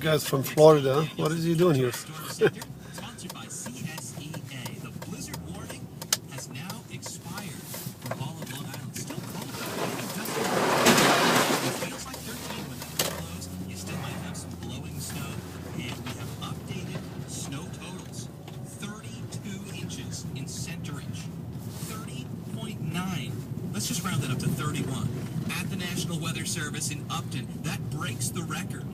guy's from Florida. What is he doing here? Sponsored by CSEA. The blizzard warning has now expired for all of Long Island. Still cold though. It feels like 13 when that door closed. You still might have some blowing snow. And we have updated snow totals. 32 inches in Centeridge. 30.9. Let's just round it up to 31. At the National Weather Service in Upton, that breaks the record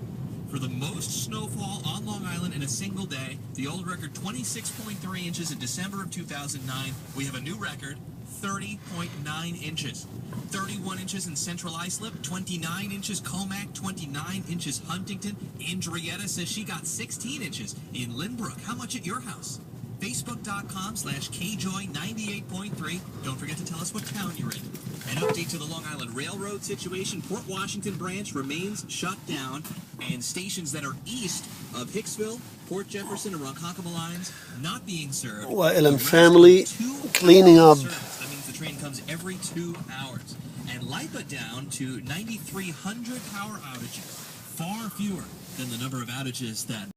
for the most snowfall on Long Island in a single day. The old record, 26.3 inches in December of 2009. We have a new record, 30.9 inches. 31 inches in Central Islip, 29 inches Comac, 29 inches Huntington. Andrietta says she got 16 inches in Lynbrook. How much at your house? Facebook.com/KJoy98.3. Don't forget to tell us what town you're in. An update to the Long Island Railroad situation. Port Washington branch remains shut down, and stations that are east of Hicksville, Port Jefferson, and Ronkonkoma lines not being served. LM family cleaning up. That means the train comes every 2 hours. And LIPA down to 9,300 power outages, far fewer than the number of outages that